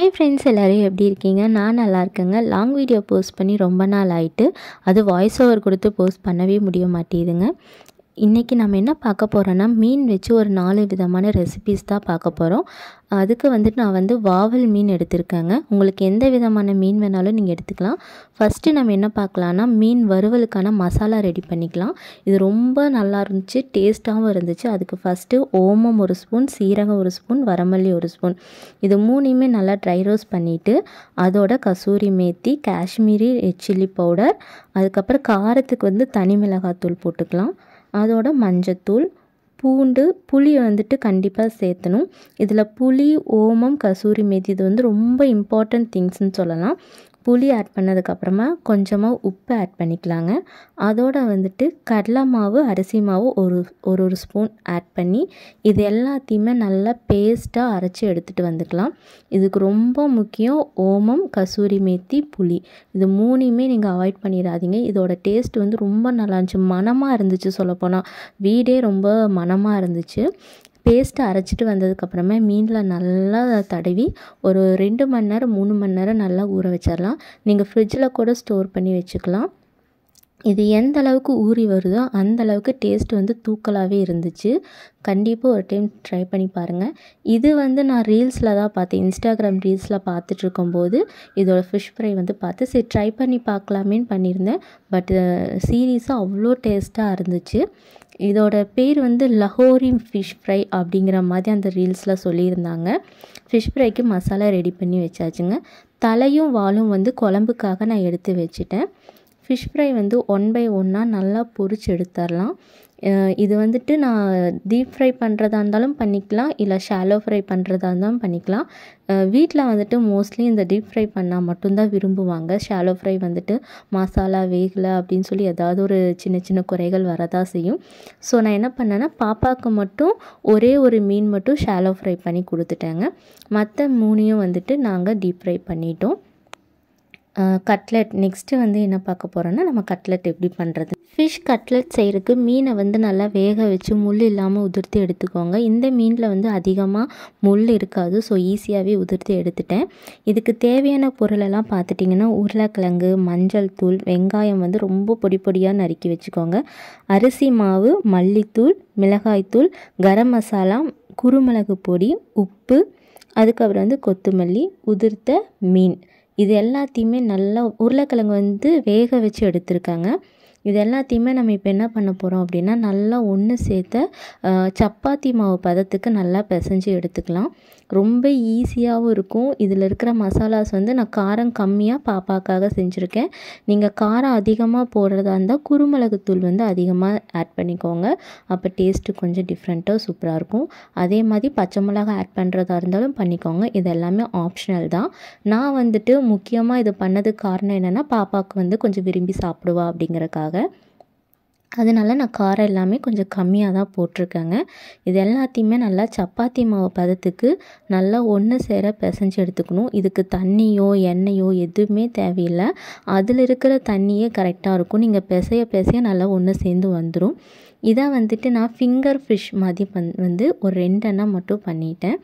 Hi friends, எல்லோரும் எப்படி இருக்கீங்க? நான் நல்லா இருக்கேங்க. லாங் வீடியோ போஸ்ட் பண்ணி ரொம்ப நாள் ஆகிட்டு அது வாய்ஸ் ஓவர் கொடுத்து போஸ்ட் பண்ணவே முடிய மாட்டேங்குதுங்க. இன்றைக்கி நம்ம என்ன பார்க்க போகிறோன்னா, மீன் வச்சு ஒரு 4 விதமான ரெசிபீஸ் தான் பார்க்க போகிறோம். அதுக்கு வந்துட்டு நான் வாவல் மீன் எடுத்திருக்கேங்க. உங்களுக்கு எந்த விதமான மீன் வேணாலும் நீங்கள் எடுத்துக்கலாம். ஃபஸ்ட்டு நம்ம என்ன பார்க்கலான்னா, மீன் வறுவலுக்கான மசாலா ரெடி பண்ணிக்கலாம். இது ரொம்ப நல்லா இருந்துச்சு, டேஸ்ட்டாகவும் இருந்துச்சு. அதுக்கு ஃபஸ்ட்டு ஓமம் 1 ஸ்பூன், சீரகம் 1 ஸ்பூன், வரமல்லி 1 ஸ்பூன், இது 3யுமே நல்லா ட்ரை ரோஸ்ட் பண்ணிவிட்டு அதோட kasuri methi, Kashmiri red chilli powder, அதுக்கப்புறம் காரத்துக்கு தனி மிளகாத்தூள் போட்டுக்கலாம். அதோட மஞ்சத்தூள், பூண்டு, புளி கண்டிப்பாக சேர்த்தணும். இதில் புளி, ஓமம், கசூரி மேத்தி இது ரொம்ப இம்பார்ட்டன்ட் திங்ஸ்ன்னு சொல்லலாம். புளி ஆட் பண்ணதுக்கப்புறமா கொஞ்சமாக உப்பு ஆட் பண்ணிக்கலாங்க. அதோட கடலை மாவு, அரிசி மாவு ஒரு ஸ்பூன் ஆட் பண்ணி இது எல்லாத்தையுமே நல்லா பேஸ்ட்டாக அரைச்சி எடுத்துகிட்டு வந்துக்கலாம். இதுக்கு ரொம்ப முக்கியம் ஓமம், கசூரி மேத்தி, புளி, இது 3யுமே நீங்கள் அவாய்ட் பண்ணிடாதீங்க. இதோட டேஸ்ட் ரொம்ப நல்லா இருந்துச்சு, மணமாக இருந்துச்சு. சொல்லப்போனால் வீடே ரொம்ப மணமாக இருந்துச்சு. பேஸ்ட்டை அரைச்சிட்டு வந்ததுக்கப்புறமா மீனில் நல்லா தடவி ஒரு 2 மணி நேரம் 3 மணி நேரம் நல்லா ஊற வச்சிடலாம். நீங்கள் ஃப்ரிட்ஜில் கூட ஸ்டோர் பண்ணி வச்சுக்கலாம். இது எந்த அளவுக்கு ஊறி வருதோ அந்த அளவுக்கு டேஸ்ட் தூக்கலாகவே இருந்துச்சு. கண்டிப்பாக ஒரு டைம் ட்ரை பண்ணி பாருங்கள். இது நான் ரீல்ஸில் தான் பார்த்தேன், இன்ஸ்டாகிராம் ரீல்ஸில் பார்த்துட்ருக்கும்போது இதோட ஃபிஷ் ஃப்ரை பார்த்து சரி ட்ரை பண்ணி பார்க்கலாமேன்னு பண்ணியிருந்தேன். பட் சீரியஸாக அவ்வளோ டேஸ்ட்டாக இருந்துச்சு. இதோட பேர் லஹோரி ஃபிஷ் ஃப்ரை அப்படிங்கிற மாதிரி அந்த ரீல்ஸில் சொல்லியிருந்தாங்க. ஃபிஷ் ஃப்ரைக்கு மசாலா ரெடி பண்ணி வச்சாச்சுங்க. தலையும் வாலும் குழம்புக்காக நான் எடுத்து வச்சுட்டேன். ஃபிஷ் ஃப்ரை 1 பை 1 நல்லா பொரிச்சு எடுத்துடலாம். இது நான் டீப் ஃப்ரை பண்ணுறதா இருந்தாலும் பண்ணிக்கலாம், இல்லை ஷாலோ ஃப்ரை பண்ணுறதா இருந்தாலும் பண்ணிக்கலாம். வீட்டில் மோஸ்ட்லி இந்த டீப் ஃப்ரை பண்ணால் மட்டும்தான் விரும்புவாங்க. ஷாலோ ஃப்ரை மசாலா வேகலை அப்படின்னு சொல்லி ஏதாவது ஒரு சின்ன சின்ன குறைகள் வரதான் செய்யும். ஸோ நான் என்ன பண்ணேன்னா, பாப்பாவுக்கு மட்டும் ஒரே ஒரு மீன் மட்டும் ஷாலோ ஃப்ரை பண்ணி கொடுத்துட்டேங்க. மற்ற 3யும் நாங்கள் டீப் ஃப்ரை பண்ணிட்டோம். கட்லெட் நெக்ஸ்ட்டு என்ன பார்க்க போகிறோன்னா, நம்ம கட்லெட் எப்படி பண்ணுறது. ஃபிஷ் கட்லெட் செய்கிறதுக்கு மீனை நல்லா வேக வச்சு முள் இல்லாமல் உதிர்த்து எடுத்துக்கோங்க. இந்த மீனில் அதிகமாக முள் இருக்காது, ஸோ ஈஸியாகவே உதிர்த்து எடுத்துட்டேன். இதுக்கு தேவையான பொருளெல்லாம் பார்த்துட்டிங்கன்னா, உருளைக்கிழங்கு, மஞ்சள் தூள், வெங்காயம் ரொம்ப பொடி பொடியாக நறுக்கி வச்சுக்கோங்க. அரிசி மாவு, மல்லித்தூள், மிளகாய்த்தூள், கரம் மசாலா, குருமிளகு பொடி, உப்பு, அதுக்கப்புறம் கொத்தமல்லி, உதிர்த்த மீன், இது எல்லாத்தையுமே நல்லா உருளைக்கிழங்கு வேக வச்சு எடுத்துருக்காங்க. இது எல்லாத்தையுமே நம்ம இப்போ என்ன பண்ண போகிறோம் அப்படின்னா, நல்லா ஒன்று சேர்த்த சப்பாத்தி மாவு பதத்துக்கு நல்லா பிசைஞ்சு எடுத்துக்கலாம். ரொம்ப ஈஸியாகவும் இருக்கும். இதில் இருக்கிற மசாலாஸ் நான் காரம் கம்மியாக பாப்பாக்காக செஞ்சுருக்கேன். நீங்கள் காரம் அதிகமாக போடுறதா இருந்தால் குருமிளகுத்தூள் அதிகமாக ஆட் பண்ணிக்கோங்க. அப்போ டேஸ்ட்டு கொஞ்சம் டிஃப்ரெண்ட்டாக சூப்பராக இருக்கும். அதே மாதிரி பச்சை மிளகாய் ஆட் பண்ணுறதா இருந்தாலும் பண்ணிக்கோங்க. இது எல்லாமே ஆப்ஷனல் தான். நான் முக்கியமாக இது பண்ணதுக்கு காரணம் என்னென்னா, பாப்பாவுக்கு கொஞ்சம் விரும்பி சாப்பிடுவா அப்படிங்கிறக்காக. அதனால நான் காரம் எல்லாமே கொஞ்சம் கம்மியாக தான் போட்டிருக்கேங்க. இது எல்லாத்தையுமே நல்லா சப்பாத்தி மாவு பதத்துக்கு நல்லா ஒன்று சேர பிசைஞ்சு எடுத்துக்கணும். இதுக்கு தண்ணியோ எண்ணெயோ எதுவுமே தேவையில்லை. அதில் இருக்கிற தண்ணியே கரெக்டாக இருக்கும். நீங்கள் பிசைய நல்லா ஒன்று சேர்ந்து வந்துடும். இதை நான் ஃபிங்கர் ஃபிஷ் மாதிரி ஒரு 2 எண்ணம் மட்டும் பண்ணிட்டேன்.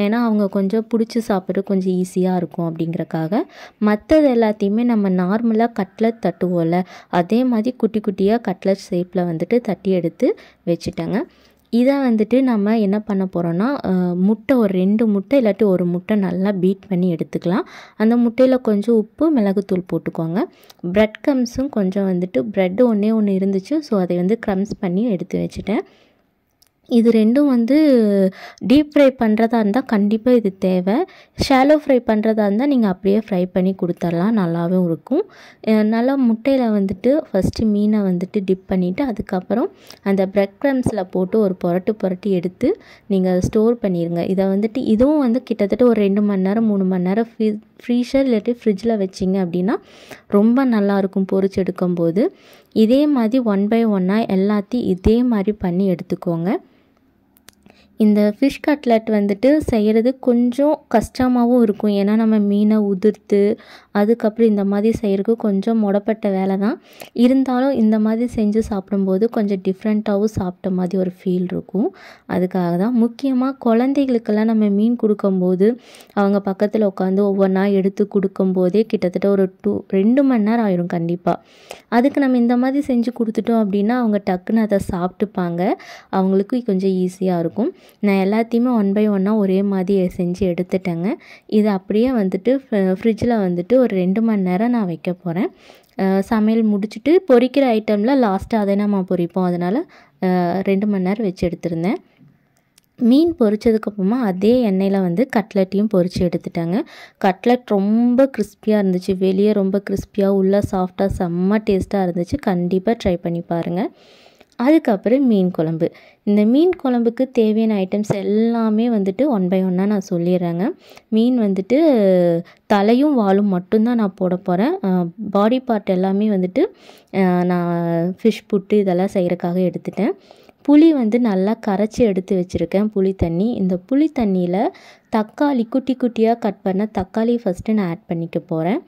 ஏன்னா அவங்க கொஞ்சம் பிடிச்சி சாப்பிட்றது கொஞ்சம் ஈஸியாக இருக்கும் அப்படிங்கிறக்காக. மற்றது எல்லாத்தையுமே நம்ம நார்மலாக கட்லெட் தட்டுவோம்ல, அதே மாதிரி குட்டி குட்டியாக கட்லெட் ஷேப்பில் தட்டி எடுத்து வச்சுட்டேங்க. இதை நம்ம என்ன பண்ண போகிறோன்னா, முட்டை ஒரு 2 முட்டை இல்லாட்டி 1 முட்டை நல்லா பீட் பண்ணி எடுத்துக்கலாம். அந்த முட்டையில் கொஞ்சம் உப்பு, மிளகுத்தூள் போட்டுக்கோங்க. ப்ரெட் க்ரம்ஸும் கொஞ்சம் ப்ரெட்டு ஒன்று இருந்துச்சு, ஸோ அதை க்ரம்ஸ் பண்ணி எடுத்து வச்சுட்டேன். இது ரெண்டும் டீப் ஃப்ரை பண்ணுறதா இருந்தால் கண்டிப்பாக இது தேவை. ஷாலோ ஃப்ரை பண்ணுறதா இருந்தால் நீங்கள் அப்படியே ஃப்ரை பண்ணி கொடுத்துர்லாம், நல்லாவும் இருக்கும். நல்லா முட்டையில் ஃபஸ்ட்டு மீனை டிப் பண்ணிவிட்டு அதுக்கப்புறம் அந்த ப்ரெட் க்ரம்ஸில் போட்டு ஒரு புரட்டி எடுத்து நீங்கள் ஸ்டோர் பண்ணிடுங்க. இதை இதுவும் கிட்டத்தட்ட ஒரு 2 மணி நேரம் 3 மணி நேரம் ஃப்ரீசர் இல்லாட்டி ஃப்ரிட்ஜில் வச்சிங்க அப்படின்னா ரொம்ப நல்லாயிருக்கும் பொரிச்சு எடுக்கும்போது. இதே மாதிரி 1 பை 1 எல்லாத்தையும் இதே மாதிரி பண்ணி எடுத்துக்கோங்க. இந்த ஃபிஷ் கட்லட் வந்துட்டு செய்கிறது கொஞ்சம் கஷ்டமாகவும் இருக்கும். ஏன்னா நம்ம மீனை உதிர்த்து அதுக்கப்புறம் இந்த மாதிரி செய்கிறதுக்கு கொஞ்சம் முடப்பட்ட வேலை தான். இருந்தாலும் இந்த மாதிரி செஞ்சு சாப்பிடும்போது கொஞ்சம் டிஃப்ரெண்ட்டாகவும் சாப்பிட்ட மாதிரி ஒரு ஃபீல் இருக்கும். அதுக்காக தான் முக்கியமாக குழந்தைகளுக்கெல்லாம் நம்ம மீன் கொடுக்கும்போது அவங்க பக்கத்தில் உட்காந்து ஒவ்வொன்றா எடுத்து கொடுக்கும்போதே கிட்டத்தட்ட ஒரு 2 மணி நேரம் ஆயிடும் கண்டிப்பாக. அதுக்கு நம்ம இந்த மாதிரி செஞ்சு கொடுத்துட்டோம் அப்படின்னா அவங்க டக்குன்னு அதை சாப்பிட்டுப்பாங்க. அவங்களுக்கு கொஞ்சம் ஈஸியாக இருக்கும். நான் எல்லாத்தையுமே 1 பை 1 ஒரே மாதிரி செஞ்சு எடுத்துட்டேங்க. இது அப்படியே வந்துட்டு ஃப்ரிட்ஜில் வந்துட்டு ஒரு 2 மணி நேரம் நான் வைக்க போகிறேன். சமையல் முடிச்சுட்டு பொரிக்கிற ஐட்டமில் லாஸ்ட்டாக அதை நம்ம பொரிப்போம். அதனால் 2 மணி நேரம் வச்சு எடுத்திருந்தேன். மீன் பொரிச்சதுக்கப்புறமா அதே எண்ணெயில் வந்து கட்லட்டையும் பொரித்து எடுத்துட்டாங்க. கட்லட் ரொம்ப கிறிஸ்பியாக இருந்துச்சு. வெளியே ரொம்ப கிறிஸ்பியாக உள்ளே சாஃப்டாக செம்ம டேஸ்ட்டாக இருந்துச்சு. கண்டிப்பாக ட்ரை பண்ணி பாருங்கள். அதுக்கப்புறம் மீன் குழம்பு. இந்த மீன் குழம்புக்கு தேவையான ஐட்டம்ஸ் எல்லாமே வந்துட்டு 1 பை 1 நான் சொல்லிடுறேங்க. மீன் வந்துட்டு தலையும் வாலும் மட்டும்தான் நான் போட போகிறேன். பாடி பார்ட் எல்லாமே வந்துட்டு நான் ஃபிஷ் புட்டு இதெல்லாம் செய்கிறக்காக எடுத்துட்டேன். புளி வந்து நல்லா கரைச்சி எடுத்து வச்சுருக்கேன் புளி தண்ணி. இந்த புளி தண்ணியில் தக்காளி குட்டி குட்டியாக கட் பண்ண தக்காளி ஃபஸ்ட்டு நான் ஆட் பண்ணிக்க போகிறேன்.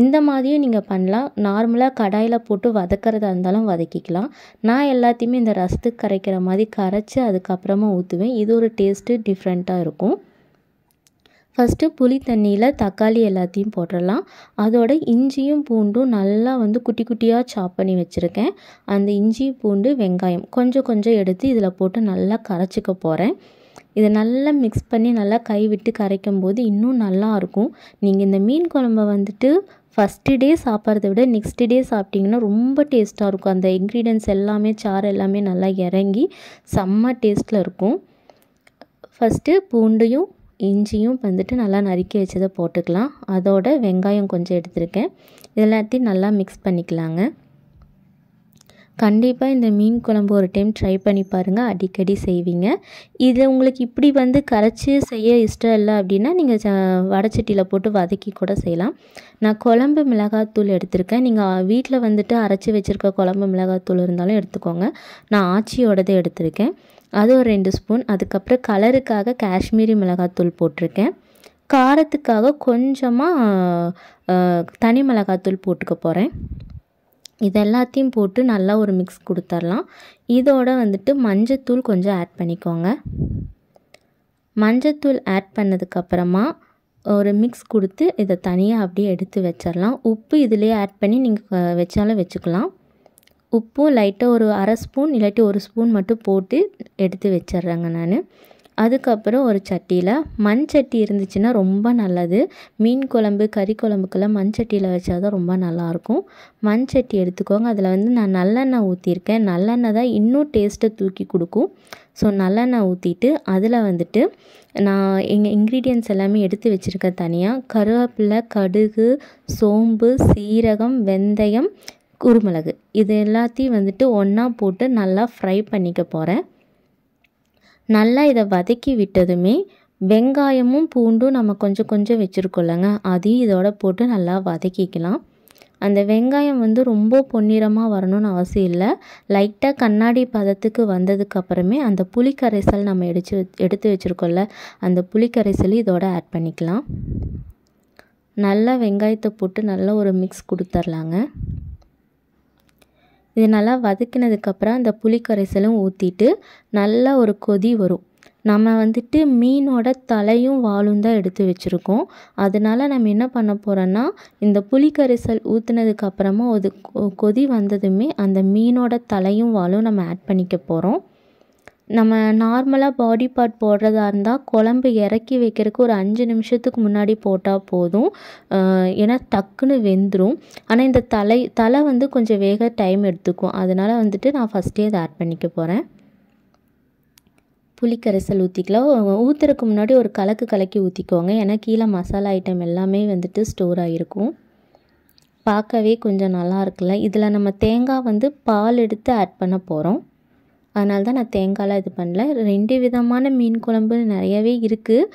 இந்த மாதிரியும் நீங்கள் பண்ணலாம். நார்மலாக கடாயில் போட்டு வதக்கிறதா இருந்தாலும் வதக்கிக்கலாம். நான் எல்லாத்தையுமே இந்த ரசத்துக்கு கரைக்கிற மாதிரி கரைச்சி அதுக்கப்புறமா ஊற்றுவேன். இது ஒரு டேஸ்ட்டு டிஃப்ரெண்ட்டாக இருக்கும். ஃபஸ்ட்டு புளி தண்ணியில் தக்காளி எல்லாத்தையும் போட்டுடலாம். அதோட இஞ்சியும் பூண்டும் நல்லா வந்து குட்டி குட்டியாக சாப் பண்ணி வச்சுருக்கேன். அந்த இஞ்சி பூண்டு வெங்காயம் கொஞ்சம் கொஞ்சம் எடுத்து இதில் போட்டு நல்லா கரைச்சிக்க போகிறேன். இதை நல்லா மிக்ஸ் பண்ணி நல்லா கை விட்டு கரைக்கும் போது இன்னும் நல்லாயிருக்கும். நீங்கள் இந்த மீன் குழம்ப வந்துட்டு ஃபஸ்ட்டு டே சாப்பிட்றத விட நெக்ஸ்ட் டே சாப்பிட்டிங்கன்னா ரொம்ப டேஸ்ட்டாக இருக்கும். அந்த இன்க்ரீடியன்ட்ஸ் எல்லாமே சாறு எல்லாமே நல்லா இறங்கி செம்ம டேஸ்ட்டில் இருக்கும். ஃபஸ்ட்டு பூண்டையும் இஞ்சியும் வந்துட்டு நல்லா நறுக்கி வச்சதை போட்டுக்கலாம். அதோட வெங்காயம் கொஞ்சம் எடுத்துருக்கேன். எல்லாத்தையும் நல்லா மிக்ஸ் பண்ணிக்கலாங்க. கண்டிப்பாக இந்த மீன் குழம்பு ஒரு டைம் ட்ரை பண்ணி பாருங்கள். அடிக்கடி செய்வீங்க. இது உங்களுக்கு இப்படி வந்து கரைச்சி செய்ய இஷ்டம் இல்லை அப்படின்னா நீங்கள் வடைச்சட்டியில் போட்டு வதக்கி கூட செய்யலாம். நான் குழம்பு மிளகாத்தூள் எடுத்திருக்கேன். நீங்கள் வீட்டில் வந்துட்டு அரைச்சி வச்சுருக்க குழம்பு மிளகாத்தூள் இருந்தாலும் எடுத்துக்கோங்க. நான் ஆச்சியோடதை எடுத்திருக்கேன். அது ஒரு 2 ஸ்பூன். அதுக்கப்புறம் கலருக்காக காஷ்மீரி மிளகாத்தூள் போட்டிருக்கேன். காரத்துக்காக கொஞ்சமாக தனி மிளகாத்தூள் போட்டுக்க போகிறேன். இது எல்லாத்தையும் போட்டு நல்லா ஒரு மிக்ஸ் கொடுத்துர்லாம். இதோட வந்துட்டு மஞ்சத்தூள் கொஞ்சம் ஆட் பண்ணிக்கோங்க. மஞ்சத்தூள் ஆட் பண்ணதுக்கப்புறமா ஒரு மிக்ஸ் கொடுத்து இதை தனியாக அப்படியே எடுத்து வச்சிடலாம். உப்பு இதிலே ஆட் பண்ணி நீங்கள் வச்சாலும் வச்சுக்கலாம். உப்பும் லைட்டாக ஒரு 1/2 ஸ்பூன் இல்லாட்டி 1 ஸ்பூன் மட்டும் போட்டு எடுத்து வச்சிட்றேங்க நான். அதுக்கப்புறம் ஒரு சட்டியில் மண் சட்டி இருந்துச்சுன்னா ரொம்ப நல்லது. மீன் குழம்பு கறி குழம்புக்கெல்லாம் மண் சட்டியில் வச்சா தான் ரொம்ப நல்லாயிருக்கும். மண் சட்டி எடுத்துக்கோங்க. அதில் வந்து நான் நல்லெண்ணெய் ஊற்றிருக்கேன். நல்லெண்ணெய் தான் இன்னும் டேஸ்ட்டை தூக்கி கொடுக்கும். ஸோ நல்லெண்ணெய் ஊற்றிட்டு அதில் வந்துட்டு நான் எங்கள் இன்க்ரீடியன்ட்ஸ் எல்லாமே எடுத்து வச்சுருக்கேன் தனியாக. கருவேப்பிலை, கடுகு, சோம்பு, சீரகம், வெந்தயம், குருமிளகு இது எல்லாத்தையும் வந்துட்டு ஒன்றா போட்டு நல்லா ஃப்ரை பண்ணிக்க போகிறேன். நல்லா இதை வதக்கி விட்டதுமே வெங்காயமும் பூண்டும் நம்ம கொஞ்சம் கொஞ்சம் வச்சுருக்கோம்லங்க, அதையும் இதோட போட்டு நல்லா வதக்கிக்கலாம். அந்த வெங்காயம் வந்து ரொம்ப பொன்னிறமாக வரணும்னு அவசியம் இல்லை. லைட்டாக கண்ணாடி பதத்துக்கு வந்ததுக்கப்புறமே அந்த புளிக்கரைசல் நம்ம எடுத்து வச்சுருக்கோம்ல, அந்த புளிக்கரைசல் இதோட ஆட் பண்ணிக்கலாம். நல்லா வெங்காயத்தை போட்டு நல்லா ஒரு மிக்ஸ் கொடுத்துர்லாங்க. இது நல்லா வதக்கினதுக்கப்புறம் அந்த புளிக்கரைசலும் ஊற்றிட்டு நல்லா ஒரு கொதி வரும். நம்ம வந்துட்டு மீனோட தலையும் வாலும் தான் எடுத்து வச்சுருக்கோம். அதனால் நம்ம என்ன பண்ண போகிறோன்னா இந்த புளிக்கரைசல் ஊற்றுனதுக்கப்புறமா அது கொதி வந்ததுமே அந்த மீனோட தலையும் வாலும் நம்ம ஆட் பண்ணிக்க போகிறோம். நம்ம நார்மலாக பாடி பார்ட் போடுறதா இருந்தால் குழம்பு இறக்கி வைக்கிறதுக்கு ஒரு 5 நிமிஷத்துக்கு முன்னாடி போட்டால் போதும். ஏன்னா டக்குன்னு வெந்துடும். ஆனால் இந்த தலை வந்து கொஞ்சம் வேக டைம் எடுத்துக்கும். அதனால் வந்துட்டு நான் ஃபஸ்ட்டே அதை ஆட் பண்ணிக்க போகிறேன். புளிக்கரைசல் ஊற்றிக்கலாம். ஊற்றுறதுக்கு முன்னாடி ஒரு கலக்கி ஊற்றிக்கோங்க. ஏன்னா கீழே மசாலா ஐட்டம் எல்லாமே வந்துட்டு ஸ்டோர் ஆகிருக்கும். பார்க்கவே கொஞ்சம் நல்லா இருக்குல்ல. இதில் நம்ம தேங்காய் வந்து பால் எடுத்து ஆட் பண்ண போகிறோம். அதனால தான் நான் தேங்காயெலாம் இது பண்ணல. 2 விதமான மீன் குழம்பு நிறையவே இருக்குது.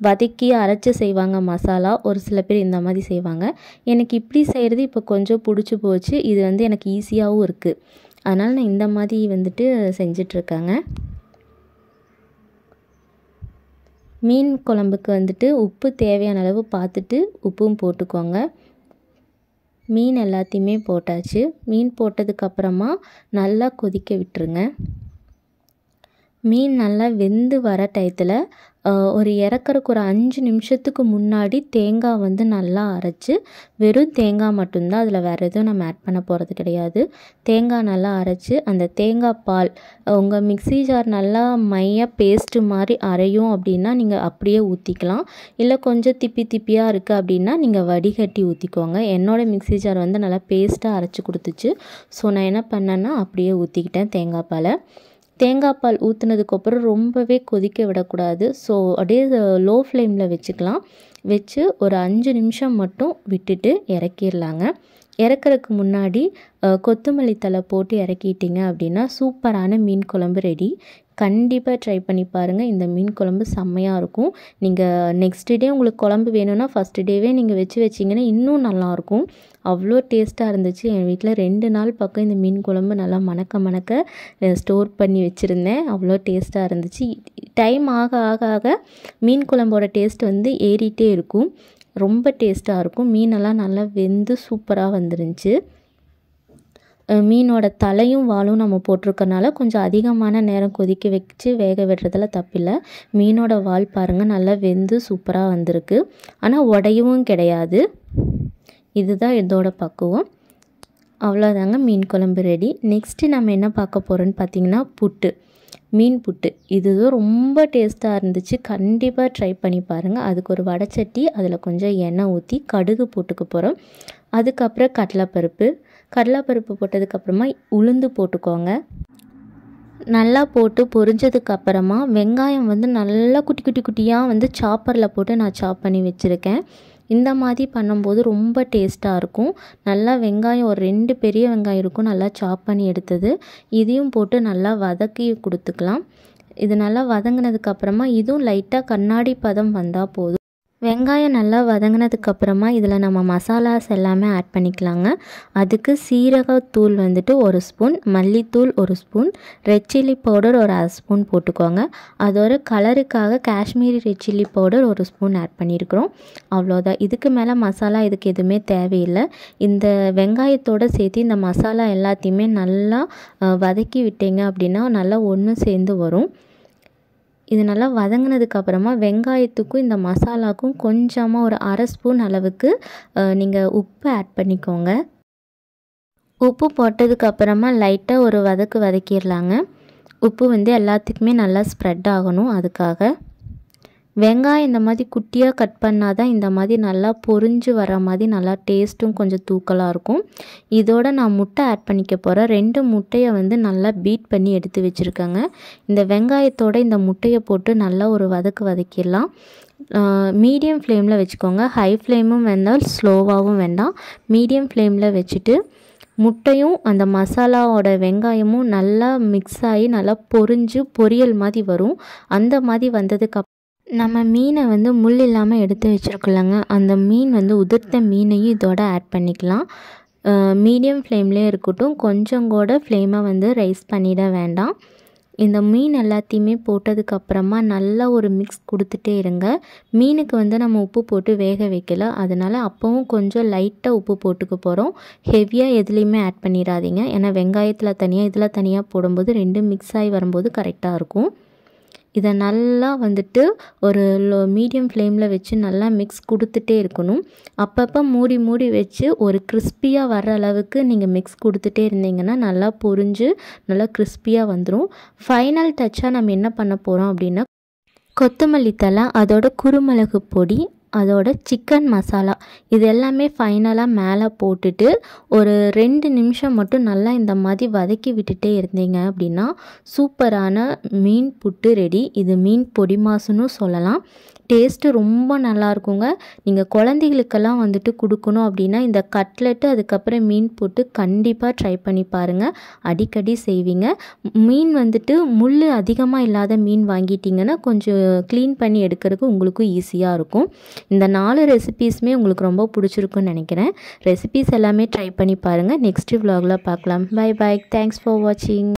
வதக்கி அரைச்சி செய்வாங்க மசாலா. ஒரு சில பேர் இந்த மாதிரி செய்வாங்க. எனக்கு இப்படி செய்கிறது இப்போ கொஞ்சம் பிடிச்சி போச்சு. இது வந்து எனக்கு ஈஸியாகவும் இருக்குது. அதனால் நான் இந்த மாதிரி வந்துட்டு செஞ்சிட்ருக்கேங்க. மீன் குழம்புக்கு வந்துட்டு உப்பு தேவையான அளவு பார்த்துட்டு உப்பும் போட்டுக்கோங்க. மீன் எல்லாத்தையுமே போட்டாச்சு. மீன் போட்டதுக்கப்புறமா நல்லா கொதிக்க விட்டுருங்க. மீன் நல்லா வெந்து வர டயத்தில் ஒரு இறக்குறக்கு ஒரு 5 நிமிஷத்துக்கு முன்னாடி தேங்காய் வந்து நல்லா அரைச்சி, வெறும் தேங்காய் மட்டும்தான், அதில் வேறு எதுவும் நம்ம ஆட் பண்ண போகிறது கிடையாது. தேங்காய் நல்லா அரைச்சி அந்த தேங்காய் பால் உங்கள் மிக்ஸி ஜார் நல்லா மையாக பேஸ்ட்டு மாதிரி அரையும் அப்படின்னா நீங்கள் அப்படியே ஊற்றிக்கலாம். இல்லை கொஞ்சம் திப்பி திப்பியாக இருக்குது அப்படின்னா நீங்கள் வடிகட்டி ஊற்றிக்கோங்க. என்னோடய மிக்ஸி ஜார் வந்து நல்லா பேஸ்ட்டாக அரைச்சி கொடுத்துச்சு. ஸோ நான் என்ன பண்ணேன்னா அப்படியே ஊற்றிக்கிட்டேன் தேங்காய் பாலை. தேங்காய் பால் ஊற்றுனதுக்கப்புறம் ரொம்பவே கொதிக்க விடக்கூடாது. ஸோ அப்படியே லோ ஃப்ளேமில் வச்சுக்கலாம். வச்சு ஒரு 5 நிமிஷம் மட்டும் விட்டுட்டு இறக்கிடலாங்க. இறக்குறதுக்கு முன்னாடி கொத்தமல்லி தழை போட்டு இறக்கிட்டிங்க அப்படின்னா சூப்பரான மீன் குழம்பு ரெடி. கண்டிப்பாக ட்ரை பண்ணி பாருங்கள். இந்த மீன் குழம்பு செம்மையாக இருக்கும். நீங்கள் நெக்ஸ்ட் டே உங்களுக்கு குழம்பு வேணும்னா ஃபஸ்ட்டு டேவே நீங்கள் வச்சிங்கன்னா இன்னும் நல்லாயிருக்கும். அவ்வளோ டேஸ்ட்டாக இருந்துச்சு. என் வீட்டில் 2 நாள் பக்கம் இந்த மீன் குழம்பு நல்லா மணக்க ஸ்டோர் பண்ணி வச்சுருந்தேன். அவ்வளோ டேஸ்ட்டாக இருந்துச்சு. டைம் ஆக ஆக ஆக மீன் குழம்போட டேஸ்ட் வந்து ஏறிட்டே இருக்கும். ரொம்ப டேஸ்ட்டாக இருக்கும். மீனெல்லாம் நல்லா வெந்து சூப்பராக வந்துருந்துச்சு. மீனோட தலையும் வாலும் நம்ம போட்டிருக்கனால கொஞ்சம் அதிகமான நேரம் கொதிக்க வச்சு வேக விடுறதுல தப்பில்லை. மீனோட வால் பாருங்கள் நல்லா வெந்து சூப்பராக வந்திருக்கு. ஆனால் உடையவும் கிடையாது. இதுதான் இதோட பக்குவம். அவ்வளோதாங்க, மீன் குழம்பு ரெடி. நெக்ஸ்ட்டு நம்ம என்ன பார்க்க போகிறோன்னு பார்த்திங்கன்னா புட்டு, மீன் புட்டு. இதுதான் ரொம்ப டேஸ்ட்டாக இருந்துச்சு. கண்டிப்பாக ட்ரை பண்ணி பாருங்கள். அதுக்கு ஒரு வடைச்சட்டி, அதில் கொஞ்சம் எண்ணெய் ஊற்றி கடுகு போட்டுக்க போகிறோம். அதுக்கப்புறம் கடலைப்பருப்பு போட்டதுக்கப்புறமா உளுந்து போட்டுக்கோங்க. நல்லா போட்டு பொரிஞ்சதுக்கப்புறமா வெங்காயம் வந்து நல்லா குட்டி குட்டியாக வந்து சாப்பரில் போட்டு நான் சாப் பண்ணி வச்சுருக்கேன். இந்த மாதிரி பண்ணும்போது ரொம்ப டேஸ்ட்டாக இருக்கும். நல்லா வெங்காயம் ஒரு 2 பெரிய வெங்காயம் இருக்கும், நல்லா சாப் பண்ணி எடுத்தது. இதையும் போட்டு நல்லா வதக்கி கொடுத்துக்கலாம். இது நல்லா வதங்கினதுக்கப்புறமா இதுவும் லைட்டாக கண்ணாடி பதம் வந்தால் போதும். வெங்காயம் நல்லா வதங்கினதுக்கப்புறமா இதில் நம்ம மசாலாஸ் எல்லாமே ஆட் பண்ணிக்கலாங்க. அதுக்கு சீரகத்தூள் வந்துட்டு 1 ஸ்பூன், மல்லித்தூள் 1 ஸ்பூன், ரெட் சில்லி பவுடர் ஒரு 1/2 ஸ்பூன் போட்டுக்கோங்க. அதோட கலருக்காக Kashmiri red chilli powder 1 spoon add பண்ணியிருக்கிறோம். அவ்வளோதான். இதுக்கு மேலே மசாலா இதுக்கு எதுவுமே தேவையில்லை. இந்த வெங்காயத்தோடு சேர்த்து இந்த மசாலா எல்லாத்தையுமே நல்லா வதக்கி விட்டீங்க அப்படின்னா நல்லா ஒன்று சேர்ந்து வரும். இது நல்லா வதங்கினதுக்கப்புறமா வெங்காயத்துக்கும் இந்த மசாலாவுக்கும் கொஞ்சமாக ஒரு 1/2 ஸ்பூன் அளவுக்கு நீங்கள் உப்பு ஆட் பண்ணிக்கோங்க. உப்பு போட்டதுக்கப்புறமா லைட்டாக ஒரு வதக்கிடலாங்க. உப்பு வந்து எல்லாத்துக்குமே நல்லா ஸ்ப்ரெட் ஆகணும். அதுக்காக வெங்காயம் இந்த மாதிரி குட்டியாக கட் பண்ணால் தான் இந்த மாதிரி நல்லா பொரிஞ்சு வர மாதிரி நல்லா டேஸ்ட்டும் கொஞ்சம் தூக்கலாக இருக்கும். இதோட நான் முட்டை ஆட் பண்ணிக்க போகிறேன். 2 முட்டையை வந்து நல்லா பீட் பண்ணி எடுத்து வச்சுருக்கேங்க. இந்த வெங்காயத்தோட இந்த முட்டையை போட்டு நல்லா ஒரு வதக்கிடலாம். மீடியம் ஃப்ளேமில் வச்சுக்கோங்க. ஹை ஃப்ளேமும் வேண்டாம், ஸ்லோவாகவும் வேண்டாம். மீடியம் ஃப்ளேமில் வச்சுட்டு முட்டையும் அந்த மசாலாவோட வெங்காயமும் நல்லா மிக்ஸ் ஆகி நல்லா பொரியல் மாதிரி வரும். அந்த மாதிரி வந்ததுக்கப்புறம் நம்ம மீனை வந்து முள் இல்லாமல் எடுத்து வச்சுருக்கோம்லங்க, அந்த மீன் வந்து உதிர்த்த மீனையும் இதோட ஆட் பண்ணிக்கலாம். மீடியம் ஃப்ளேம்லேயே இருக்கட்டும். கொஞ்சம் கூட ஃப்ளேமை வந்து ரைஸ் பண்ணிட வேண்டாம். இந்த மீன் எல்லாத்தையுமே போட்டதுக்கப்புறமா நல்லா ஒரு மிக்ஸ் கொடுத்துட்டே இருங்க. மீனுக்கு வந்து நம்ம உப்பு போட்டு வேக வைக்கல, அதனால் அப்போவும் கொஞ்சம் லைட்டாக உப்பு போட்டுக்க போகிறோம். ஹெவியாக எதுலேயுமே ஆட் பண்ணிடாதீங்க. ஏன்னா வெங்காயத்தில் தனியாக இதில் தனியாக போடும்போது 2 மிக்ஸ் ஆகி வரும்போது கரெக்டாக இருக்கும். இதை நல்லா வந்துட்டு ஒரு மீடியம் ஃப்ளேமில் வச்சு நல்லா மிக்ஸ் கொடுத்துட்டே இருக்கணும். அப்பப்போ மூடி வச்சு ஒரு கிறிஸ்பியாக வர்ற அளவுக்கு நீங்கள் மிக்ஸ் கொடுத்துட்டே இருந்தீங்கன்னா நல்லா பொரிஞ்சு நல்லா கிறிஸ்பியாக வந்துடும். ஃபைனல் டச்சாக நம்ம என்ன பண்ண போகிறோம் அப்படின்னா கொத்தமல்லி தழை, அதோட குருமிளகு பொடி, அதோட சிக்கன் மசாலா இது எல்லாமே ஃபைனலாக மேலே போட்டுட்டு ஒரு 2 நிமிஷம் மட்டும் நல்லா இந்த மாதிரி வதக்கி விட்டுட்டே இருந்தீங்க அப்படின்னா சூப்பரான மீன் புட்டு ரெடி. இது மீன் பொடி மாசுன்னு சொல்லலாம். டேஸ்ட்டு ரொம்ப நல்லாயிருக்குங்க. நீங்கள் குழந்தைகளுக்கெல்லாம் வந்துட்டு கொடுக்கணும் அப்படின்னா இந்த கட்லெட்டு அதுக்கப்புறம் மீன் போட்டு கண்டிப்பாக ட்ரை பண்ணி பாருங்கள். அடிக்கடி செய்வீங்க. மீன் வந்துட்டு முள் அதிகமாக இல்லாத மீன் வாங்கிட்டிங்கன்னா கொஞ்சம் க்ளீன் பண்ணி எடுக்கிறதுக்கு உங்களுக்கும் ஈஸியாக இருக்கும். இந்த 4 ரெசிபீஸுமே உங்களுக்கு ரொம்ப பிடிச்சிருக்குன்னு நினைக்கிறேன். ரெசிபீஸ் எல்லாமே ட்ரை பண்ணி பாருங்கள். நெக்ஸ்ட் vlogல பார்க்கலாம். பை. தேங்க்ஸ் ஃபார் வாட்சிங்.